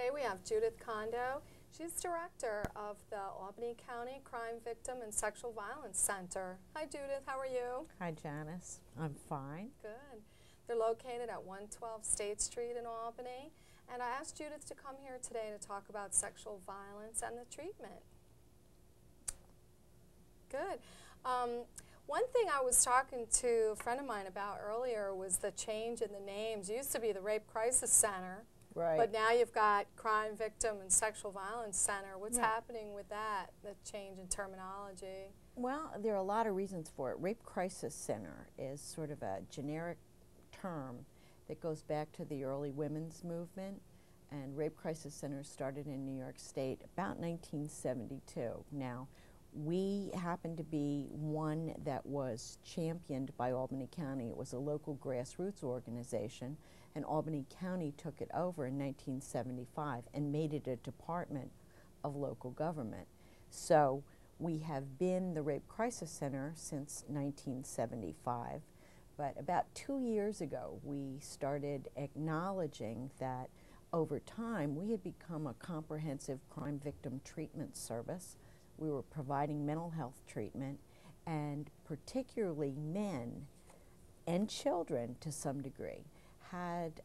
Today we have Judy Condo. She's director of the Albany County Crime Victim and Sexual Violence Center. Hi Judith, how are you? Hi Janice, I'm fine. Good. They're located at 112 State Street in Albany. And I asked Judith to come here today to talk about sexual violence and the treatment. Good. One thing I was talking to a friend of mine about earlier was the change in the names. It used to be the Rape Crisis Center, Right. but now you've got Crime Victim and Sexual Violence Center. What's Right. happening with that, the change in terminology? Well, there are a lot of reasons for it. Rape Crisis Center is sort of a generic term that goes back to the early women's movement, and Rape Crisis Center started in New York State about 1972. Now, we happen to be one that was championed by Albany County. It was a local grassroots organization, and Albany County took it over in 1975 and made it a department of local government. So we have been the Rape Crisis Center since 1975, but about 2 years ago we started acknowledging that over time we had become a comprehensive crime victim treatment service. We were providing mental health treatment, and particularly men and children to some degree had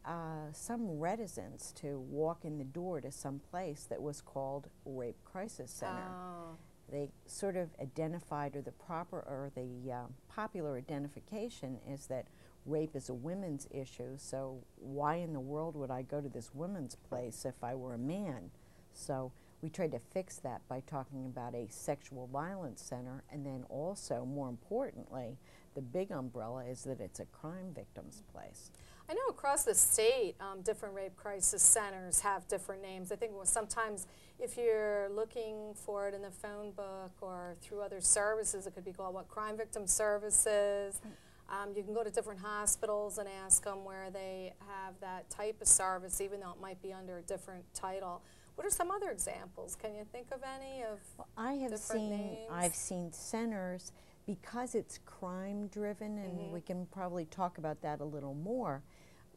some reticence to walk in the door to some place that was called Rape Crisis Center. Oh. They sort of identified, or the popular identification is that rape is a women's issue, so why in the world would I go to this women's place if I were a man? So we tried to fix that by talking about a sexual violence center, and then also, more importantly, the big umbrella is that it's a crime victim's place. I know across the state, different rape crisis centers have different names. I think sometimes if you're looking for it in the phone book or through other services, it could be called Crime Victim Services. You can go to different hospitals and ask them where they have that type of service, even though it might be under a different title. What are some other examples? Can you think of any of different names? I've seen centers, because it's crime driven, and we can probably talk about that a little more.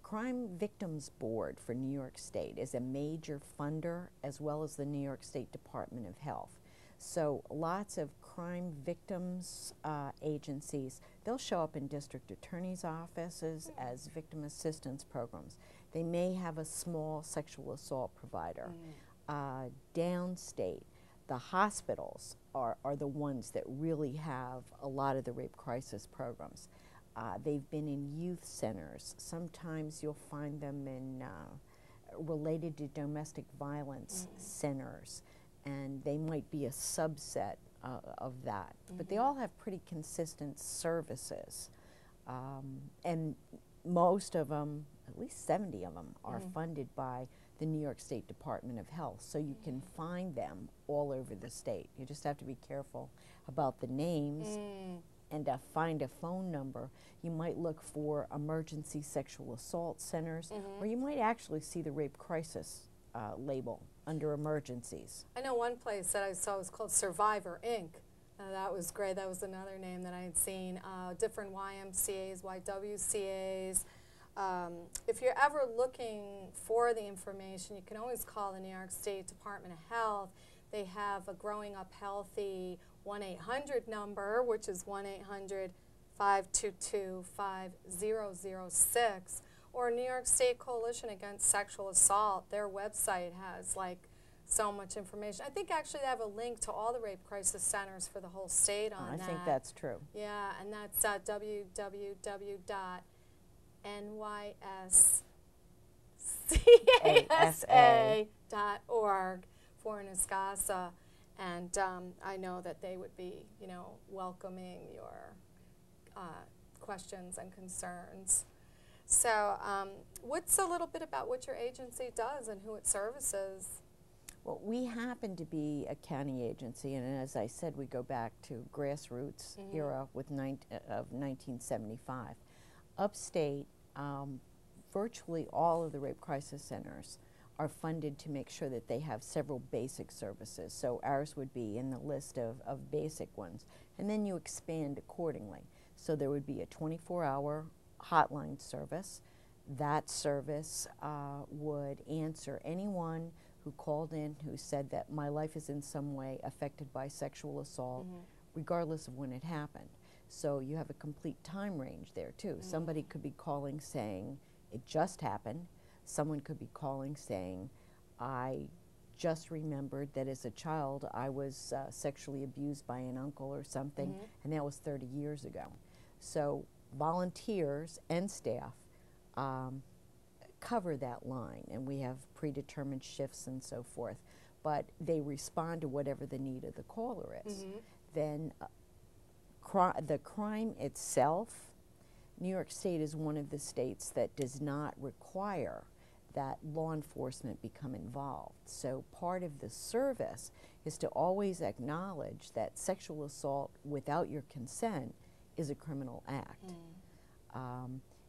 Crime Victims Board for New York State is a major funder, as well as the New York State Department of Health. So lots of crime victims agencies, they'll show up in district attorney's offices as victim assistance programs. They may have a small sexual assault provider. Downstate, the hospitals are the ones that really have a lot of the rape crisis programs. They've been in youth centers. Sometimes you'll find them in related to domestic violence centers, and they might be a subset of that. But they all have pretty consistent services. And most of them, at least 70 of them, are funded by the New York State Department of Health, so you can find them all over the state. You just have to be careful about the names and find a phone number. You might look for emergency sexual assault centers, or you might actually see the rape crisis label under emergencies. I know one place that I saw was called Survivor, Inc. That was great. That was another name that I had seen. Different YMCAs, YWCAs. If you're ever looking for the information, you can always call the New York State Department of Health. They have a Growing Up Healthy 1-800 number, which is 1-800-522-5006, or New York State Coalition Against Sexual Assault. Their website has so much information. I think actually they have a link to all the rape crisis centers for the whole state on that. I think that's true. Yeah, and that's www.nyscasa.org for NYSCASA, and I know that they would be, welcoming your questions and concerns. So, what's a little bit about what your agency does and who it services? Well, we happen to be a county agency, and as I said, we go back to grassroots era of 1975. Upstate, virtually all of the rape crisis centers are funded to make sure that they have several basic services. So ours would be in the list of basic ones, and then you expand accordingly. So there would be a 24-hour hotline service. That service would answer anyone who called in who said that my life is in some way affected by sexual assault, regardless of when it happened. So you have a complete time range there too. Somebody could be calling saying it just happened. Someone could be calling saying, I just remembered that as a child I was sexually abused by an uncle or something, and that was 30 years ago. So volunteers and staff cover that line, and we have predetermined shifts and so forth, but they respond to whatever the need of the caller is. Then the crime itself, New York State is one of the states that does not require that law enforcement become involved. So part of the service is to always acknowledge that sexual assault without your consent is a criminal act.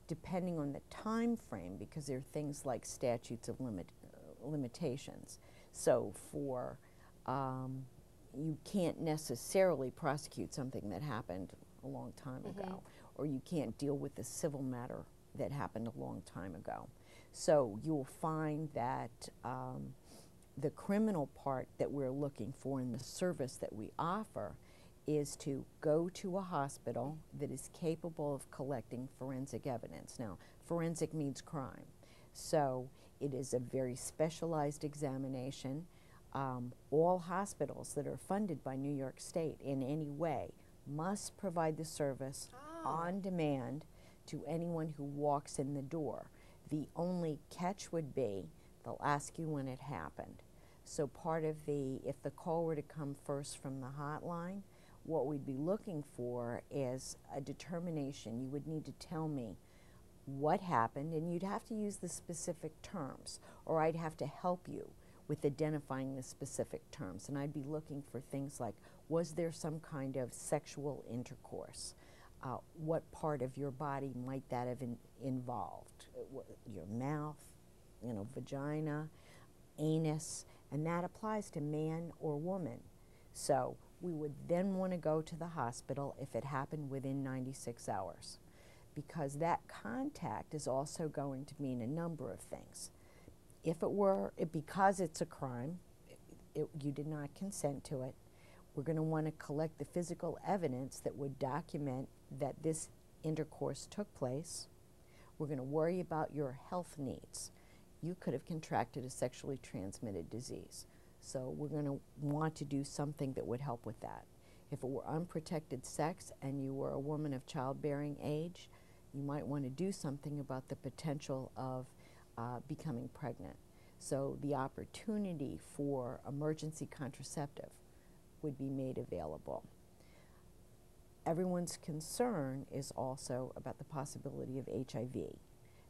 Depending on the time frame, because there are things like statutes of limitations. So for, you can't necessarily prosecute something that happened a long time ago, or you can't deal with the civil matter that happened a long time ago. So you'll find that the criminal part that we're looking for in the service that we offer is to go to a hospital that is capable of collecting forensic evidence. Now, forensic means crime. So it is a very specialized examination. All hospitals that are funded by New York State in any way must provide the service on demand to anyone who walks in the door. The only catch would be they'll ask you when it happened. So part of if the call were to come first from the hotline, what we'd be looking for is a determination. You would need to tell me what happened, and you'd have to use the specific terms, or I'd have to help you with identifying the specific terms. And I'd be looking for things like, was there some kind of sexual intercourse? What part of your body might that have involved? Your mouth, vagina, anus, and that applies to man or woman. So we would then want to go to the hospital if it happened within 96 hours, because that contact is also going to mean a number of things. If it were, because it's a crime, you did not consent to it, we're going to want to collect the physical evidence that would document that this intercourse took place. We're going to worry about your health needs. You could have contracted a sexually transmitted disease. So we're going to want to do something that would help with that. If it were unprotected sex and you were a woman of childbearing age, you might want to do something about the potential of becoming pregnant. So the opportunity for emergency contraceptive would be made available. Everyone's concern is also about the possibility of HIV,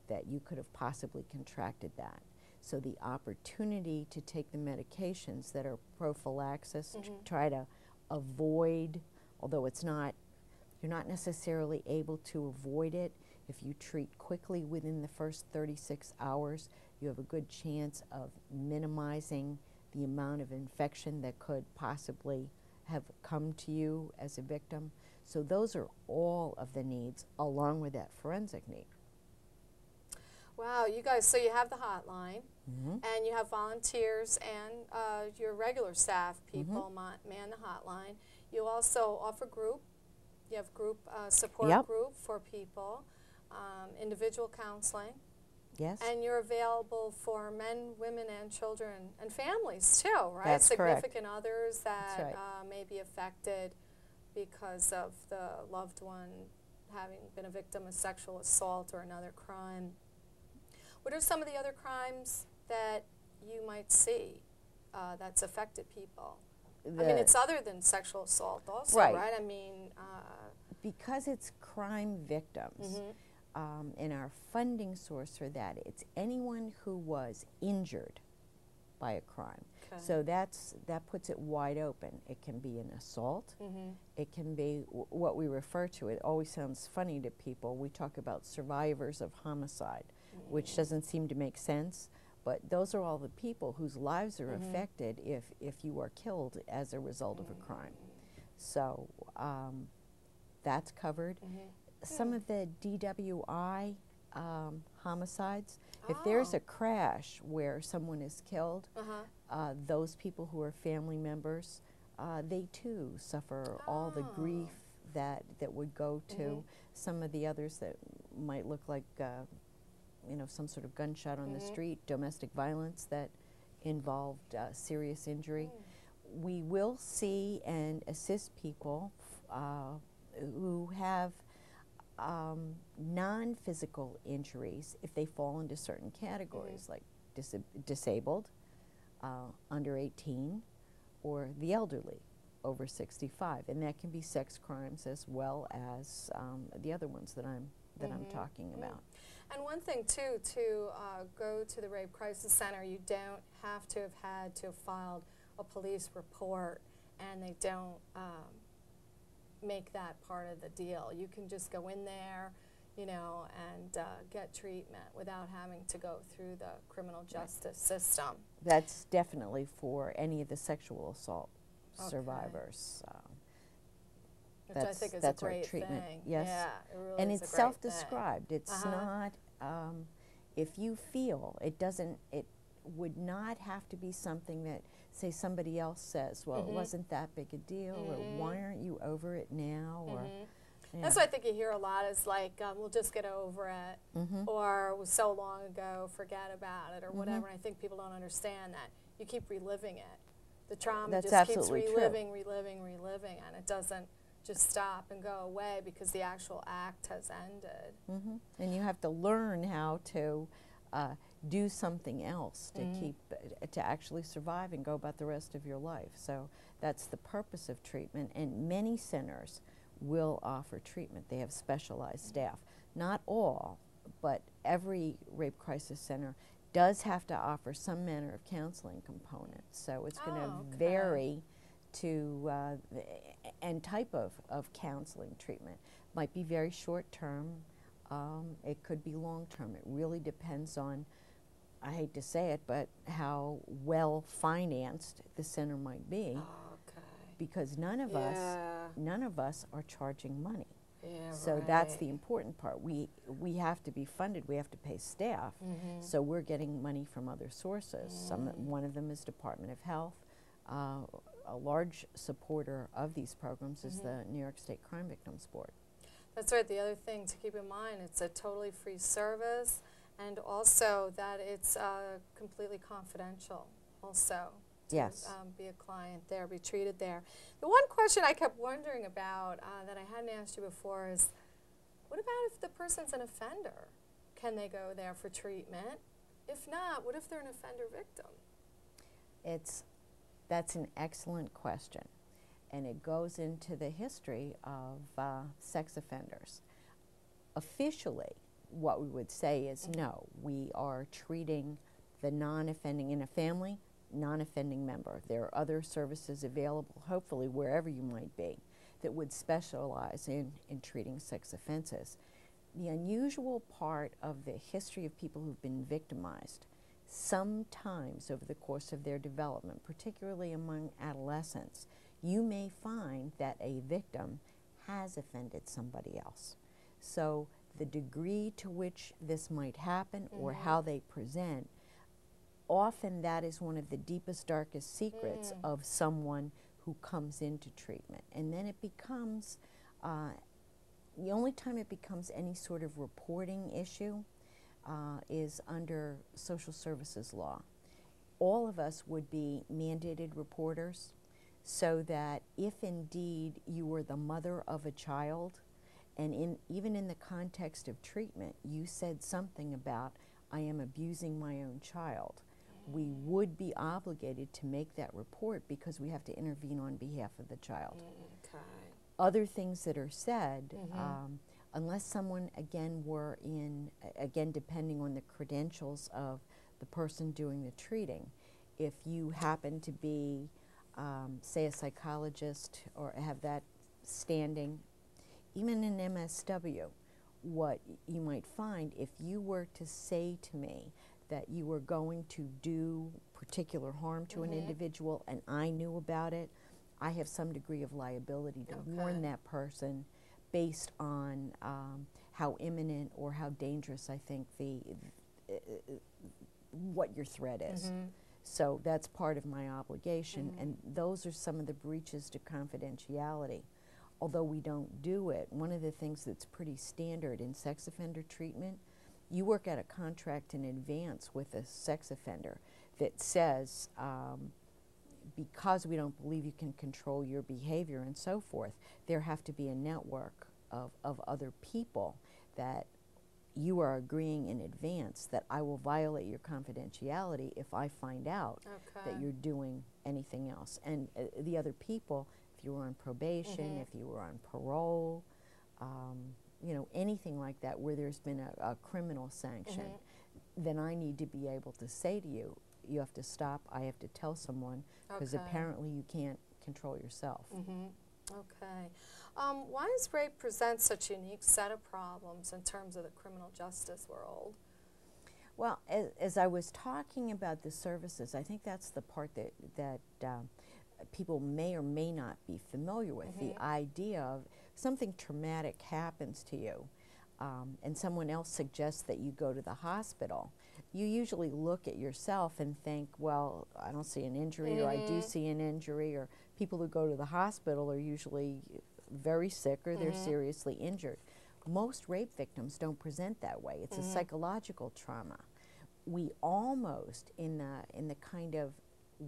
that you could have possibly contracted that. So the opportunity to take the medications that are prophylaxis, to try to avoid, although it's not, you're not necessarily able to avoid it. If you treat quickly within the first 36 hours, you have a good chance of minimizing the amount of infection that could possibly have come to you as a victim. So those are all of the needs, along with that forensic need. Wow, you guys, so you have the hotline, and you have volunteers and your regular staff people man the hotline. You also offer group. You have group support group for people, individual counseling. Yes. And you're available for men, women, and children, and families too, right? That's Significant correct. others that That's right. may be affected because of the loved one having been a victim of sexual assault or another crime. What are some of the other crimes that you might see that's affected people? I mean, it's other than sexual assault also, right? I mean... because it's crime victims, and our funding source for that, it's anyone who was injured by a crime. Okay. So that puts it wide open. It can be an assault. It can be what we refer to, it always sounds funny to people, we talk about survivors of homicide, which doesn't seem to make sense, but those are all the people whose lives are affected if you are killed as a result of a crime. So that's covered. Some of the DWI homicides. If there's a crash where someone is killed, those people who are family members, they too suffer all the grief that would go to some of the others that might look like, you know, some sort of gunshot on the street, domestic violence that involved serious injury. We will see and assist people who have non-physical injuries if they fall into certain categories, like disabled, under 18, or the elderly, over 65, and that can be sex crimes as well as the other ones that I'm talking about. And one thing too, to go to the Rape Crisis Center, you don't have to have had to have filed a police report, and they don't make that part of the deal. You can just go in there, you know, and get treatment without having to go through the criminal justice system. That's definitely for any of the sexual assault survivors. Which I think is a great treatment. thing. Yes. Yeah, it really and is it's a great self-described. thing. It's not, if you feel, it would not have to be something that, say, somebody else says, well, it wasn't that big a deal, or why aren't you over it now, or That's what I think you hear a lot is like, we'll just get over it, or it was so long ago, forget about it, or whatever. And I think people don't understand that. You keep reliving it. The trauma just keeps reliving, and it doesn't just stop and go away because the actual act has ended. And you have to learn how to do something else to to actually survive and go about the rest of your life. So that's the purpose of treatment, and many centers will offer treatment. They have specialized staff. Not all, but every rape crisis center does have to offer some manner of counseling component. So it's going to vary to and type of counseling treatment. Might be very short term. It could be long term. It really depends on, I hate to say it, but how well financed the center might be. Because none of us are charging money. So that's the important part. We have to be funded. We have to pay staff. So we're getting money from other sources. One of them is Department of Health. A large supporter of these programs is the New York State Crime Victims Board. That's right. The other thing to keep in mind, it's a totally free service, and also that it's completely confidential also. Yes. Be a client there, be treated there. The one question I kept wondering about that I hadn't asked you before is, what about if the person's an offender? Can they go there for treatment? If not, what if they're an offender victim? That's an excellent question, and it goes into the history of sex offenders. Officially, what we would say is no, we are treating the non-offending in a family, non-offending member. There are other services available, hopefully wherever you might be, that would specialize in treating sex offenses. The unusual part of the history of people who've been victimized, sometimes over the course of their development, particularly among adolescents, you may find that a victim has offended somebody else. So the degree to which this might happen or how they present, often that is one of the deepest, darkest secrets of someone who comes into treatment. And then it becomes, the only time it becomes any sort of reporting issue is under social services law. All of us would be mandated reporters, so that if indeed you were the mother of a child, and even in the context of treatment, you said something about, I am abusing my own child, we would be obligated to make that report because we have to intervene on behalf of the child. Other things that are said, unless someone, again, were in, again, depending on the credentials of the person doing the treating, if you happen to be, say, a psychologist or have that standing, even in MSW, what you might find, if you were to say to me that you were going to do particular harm to an individual and I knew about it, I have some degree of liability to warn that person based on how imminent or how dangerous I think what your threat is. So that's part of my obligation, and those are some of the breaches to confidentiality. Although we don't do it, one of the things that's pretty standard in sex offender treatment, you work out a contract in advance with a sex offender that says, because we don't believe you can control your behavior and so forth, there have to be a network of other people that you are agreeing in advance that I will violate your confidentiality if I find out that you're doing anything else. And the other people, if you were on probation, if you were on parole, you know, anything like that where there's been a criminal sanction, then I need to be able to say to you, you have to stop, I have to tell someone, because apparently you can't control yourself. Okay. Why does rape present such a unique set of problems in terms of the criminal justice world? Well, as I was talking about the services, I think that's the part that people may or may not be familiar with, the idea of something traumatic happens to you, and someone else suggests that you go to the hospital. You usually look at yourself and think, well, I don't see an injury, or I do see an injury, or people who go to the hospital are usually very sick or they're seriously injured. Most rape victims don't present that way. It's a psychological trauma. We almost, in the kind of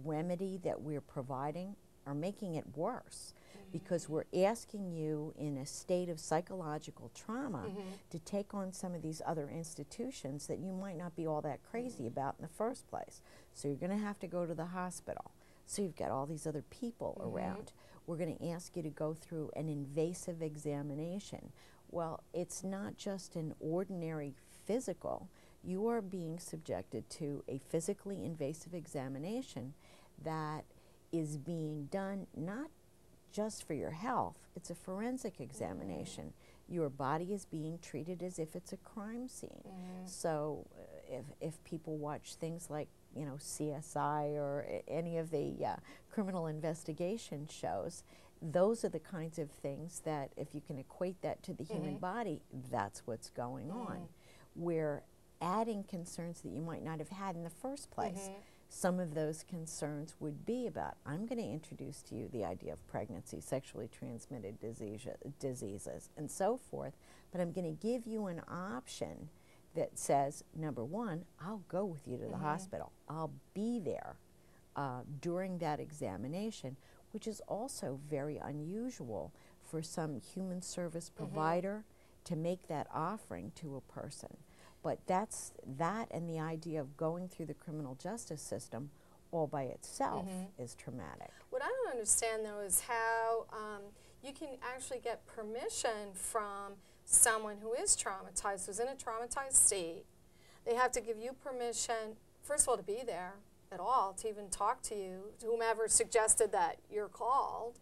remedy that we're providing, are making it worse, because we're asking you in a state of psychological trauma to take on some of these other institutions that you might not be all that crazy about in the first place. So you're going to have to go to the hospital. So you've got all these other people around. We're going to ask you to go through an invasive examination. Well, it's not just an ordinary physical. You are being subjected to a physically invasive examination that is being done not just for your health, it's a forensic examination. Your body is being treated as if it's a crime scene. So if people watch things like, you know, CSI or any of the criminal investigation shows, those are the kinds of things that, if you can equate that to the human body, that's what's going on. We're adding concerns that you might not have had in the first place. Some of those concerns would be about, I'm going to introduce to you the idea of pregnancy, sexually transmitted diseases, and so forth, but I'm going to give you an option that says, number one, I'll go with you to the hospital. I'll be there during that examination, which is also very unusual for some human service provider to make that offering to a person. But that's that, and the idea of going through the criminal justice system all by itself is traumatic. What I don't understand, though, is how you can actually get permission from someone who is traumatized, who's in a traumatized state. They have to give you permission, first of all, to be there at all, to even talk to you, to whomever suggested that you're called,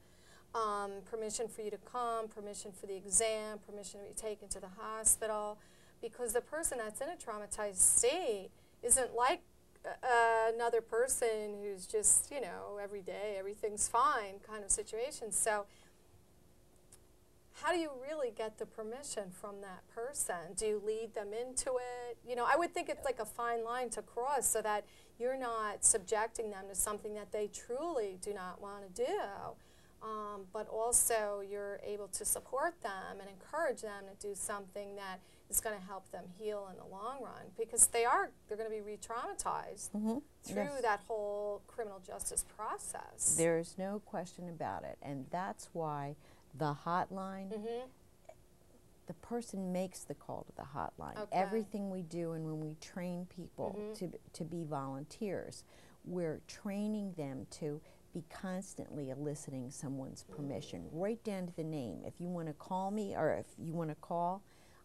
permission for you to come, permission for the exam, permission to be taken to the hospital, because the person that's in a traumatized state isn't like another person who's just, you know, every day, everything's fine kind of situation. So how do you really get the permission from that person? Do you lead them into it? You know, I would think it's like a fine line to cross so that you're not subjecting them to something that they truly do not want to do, but also you're able to support them and encourage them to do something that is going to help them heal in the long run, because they're going to be re-traumatized through that whole criminal justice process. There's no question about it, and that's why the hotline, the person makes the call to the hotline. Everything we do, and when we train people to be volunteers, we're training them to be constantly eliciting someone's permission, right down to the name. If you want to call me, or if you want to call,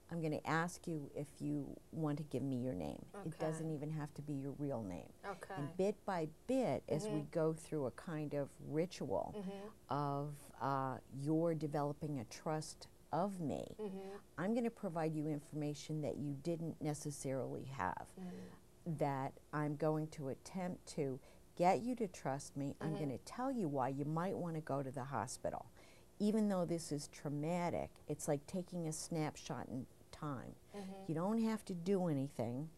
I'm going to ask you if you want to give me your name. It doesn't even have to be your real name. And bit by bit, as we go through a kind of ritual of you're developing a trust of me, I'm going to provide you information that you didn't necessarily have, that I'm going to attempt to get you to trust me. I'm going to tell you why you might want to go to the hospital. Even though this is traumatic, it's like taking a snapshot in time. You don't have to do anything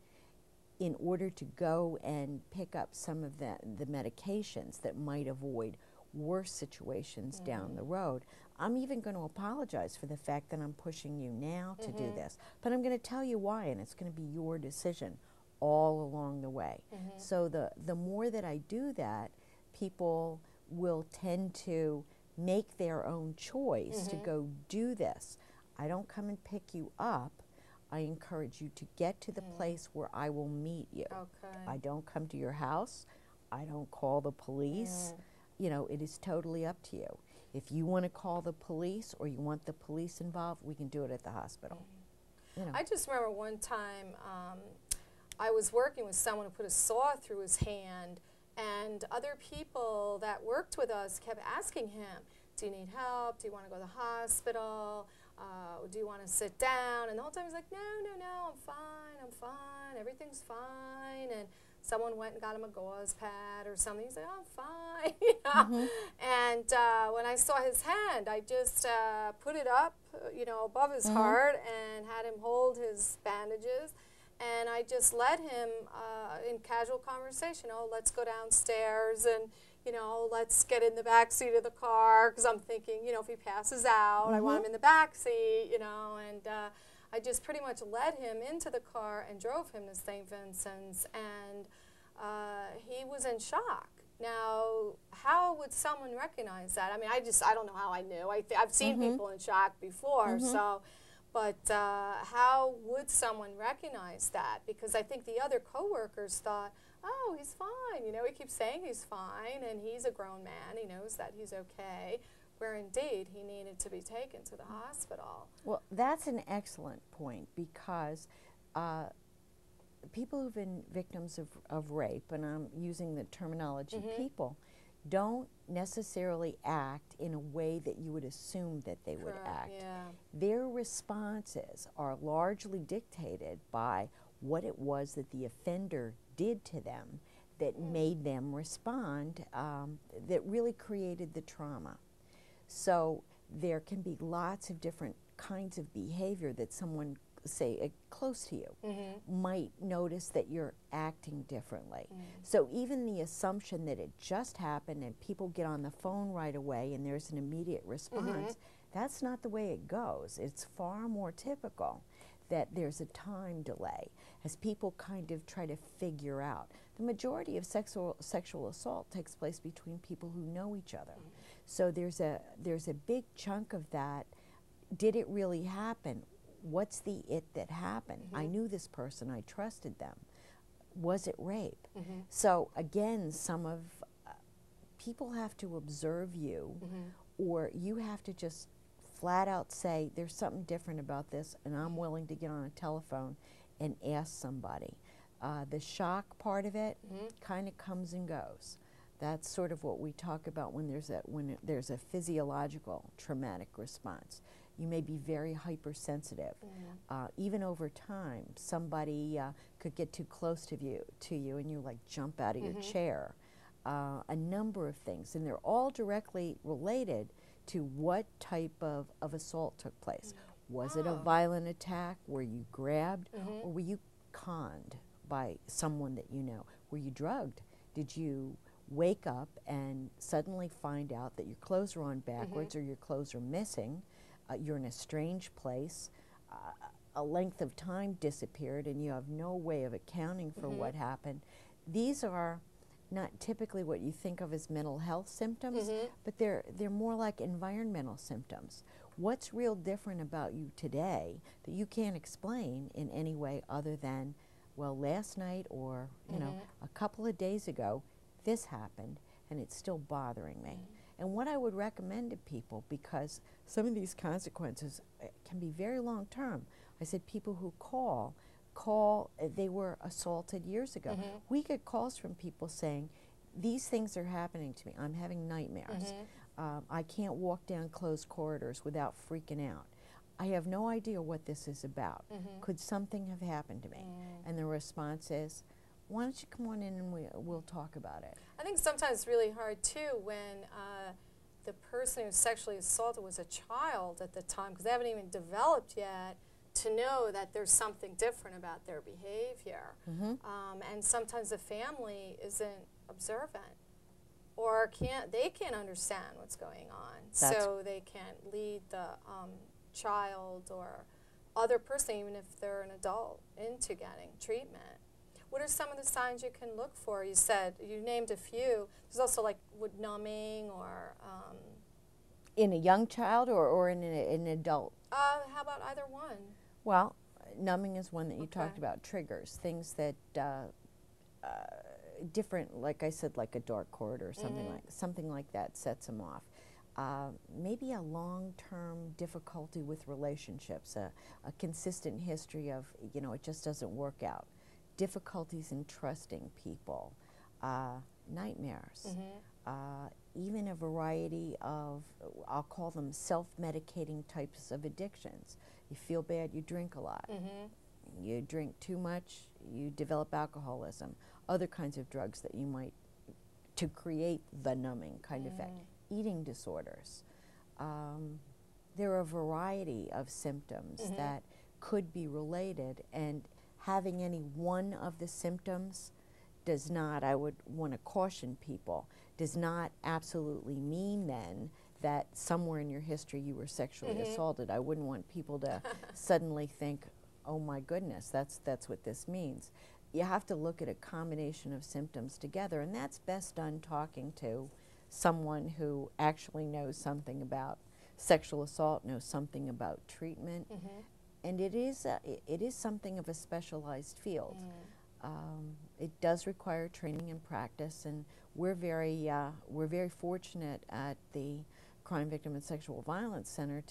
in order to go and pick up some of the medications that might avoid worse situations down the road. I'm even going to apologize for the fact that I'm pushing you now to do this, but I'm going to tell you why, and it's going to be your decision all along the way. So the more that I do that, people will tend to make their own choice to go do this. I don't come and pick you up. I encourage you to get to the place where I will meet you. Okay. I don't come to your house. I don't call the police. You know, it is totally up to you. If you want to call the police or you want the police involved, we can do it at the hospital. You know. I just remember one time I was working with someone who put a saw through his hand, and other people that worked with us kept asking him, do you need help? Do you want to go to the hospital? Do you want to sit down? And the whole time he's like, no, I'm fine, everything's fine. And someone went and got him a gauze pad or something. He's like, oh, I'm fine, you know. And when I saw his hand, I just put it up, you know, above his heart and had him hold his bandages. And I just led him in casual conversation, oh, let's go downstairs and, you know, let's get in the back seat of the car, because I'm thinking, you know, if he passes out, I want him in the back seat, you know, and I just pretty much led him into the car and drove him to St. Vincent's, and he was in shock. Now, how would someone recognize that? I mean, I don't know how I knew. I've seen people in shock before, so, but how would someone recognize that? Because I think the other coworkers thought, oh, he's fine. You know, he keeps saying he's fine, and he's a grown man. He knows that he's okay, where indeed he needed to be taken to the hospital. Well, that's an excellent point, because people who've been victims of rape, and I'm using the terminology people, don't necessarily act in a way that you would assume that they would act. Yeah. Their responses are largely dictated by what it was that the offender did to them that made them respond, that really created the trauma. So there can be lots of different kinds of behavior that someone, say, close to you, might notice that you're acting differently. So even the assumption that it just happened and people get on the phone right away and there's an immediate response, that's not the way it goes. It's far more typical that there's a time delay as people kind of try to figure out. The majority of sexual assault takes place between people who know each other. So there's a big chunk of that. Did it really happen? What's the it that happened? I knew this person, I trusted them. Was it rape? So again, some of people have to observe you, or you have to just flat out say, there's something different about this, and I'm willing to get on a telephone and ask somebody. The shock part of it kind of comes and goes. That's sort of what we talk about when there's a physiological traumatic response. You may be very hypersensitive. Even over time, somebody could get too close to you and you like jump out of your chair. A number of things, and they're all directly related to what type of assault took place. Was it a violent attack? Were you grabbed? Or were you conned by someone that you know? Were you drugged? Did you wake up and suddenly find out that your clothes are on backwards or your clothes are missing? You're in a strange place. A length of time disappeared and you have no way of accounting for what happened. These are not typically what you think of as mental health symptoms, but they're more like environmental symptoms. What's real different about you today that you can't explain in any way other than, well, last night or you know, a couple of days ago, this happened and it's still bothering me. And what I would recommend to people, because some of these consequences can be very long term. I said people who call, they were assaulted years ago. We get calls from people saying, these things are happening to me. I'm having nightmares. I can't walk down closed corridors without freaking out. I have no idea what this is about. Could something have happened to me? And the response is, why don't you come on in and we'll talk about it. I think sometimes it's really hard too when the person who's sexually assaulted was a child at the time, because they haven't even developed yet, to know that there's something different about their behavior. And sometimes the family isn't observant or they can't understand what's going on. So they can't lead the child or other person, even if they're an adult, into getting treatment. What are some of the signs you can look for? You said, you named a few. There's also like wood numbing or... in a young child or in an adult? How about either one? Well, numbing is one that you talked about. Triggers, things that different, like I said, like a dark corridor or something like that sets them off. Maybe a long-term difficulty with relationships, a consistent history of, you know, it just doesn't work out. Difficulties in trusting people, nightmares, even a variety of, I'll call them self-medicating types of addictions. You feel bad, you drink a lot. You drink too much, you develop alcoholism, other kinds of drugs that you might, to create the numbing kind of effect. Eating disorders. There are a variety of symptoms that could be related, and having any one of the symptoms does not, I would want to caution people, does not absolutely mean then that somewhere in your history you were sexually assaulted. I wouldn't want people to suddenly think, oh my goodness, that's what this means. You have to look at a combination of symptoms together, and that's best done talking to someone who actually knows something about sexual assault, knows something about treatment, and it is something of a specialized field. It does require training and practice, and we're very fortunate at the Crime Victim and Sexual Violence Center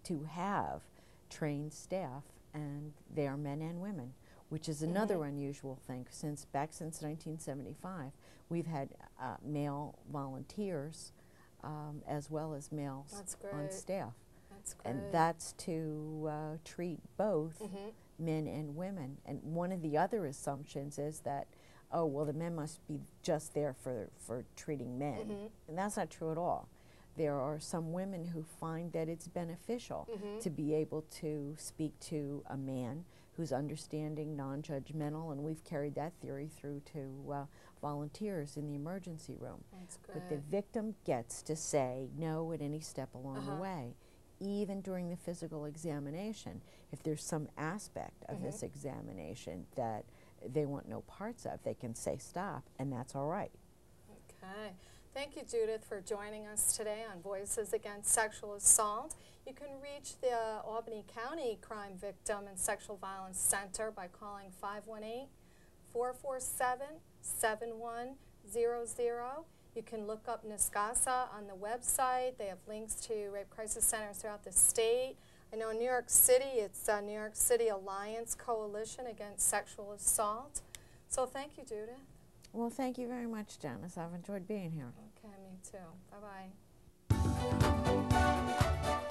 to have trained staff, and they are men and women, which is another unusual thing. Since 1975, we've had male volunteers as well as males on staff. That's great. And that's to treat both men and women. And one of the other assumptions is that, oh, well, the men must be just there for treating men. And that's not true at all. There are some women who find that it's beneficial to be able to speak to a man who's understanding, non-judgmental, and we've carried that theory through to volunteers in the emergency room. That's great. But the victim gets to say no at any step along the way. Even during the physical examination, if there's some aspect of this examination that they want no parts of, they can say stop, and that's all right. Okay. Thank you, Judith, for joining us today on Voices Against Sexual Assault. You can reach the Albany County Crime Victim and Sexual Violence Center by calling 518-447-7100. You can look up NSCASA on the website. They have links to rape crisis centers throughout the state. I know in New York City, it's New York City Alliance Coalition Against Sexual Assault. So thank you, Judith. Well, thank you very much, Janice. I've enjoyed being here. Okay, me too. Bye-bye.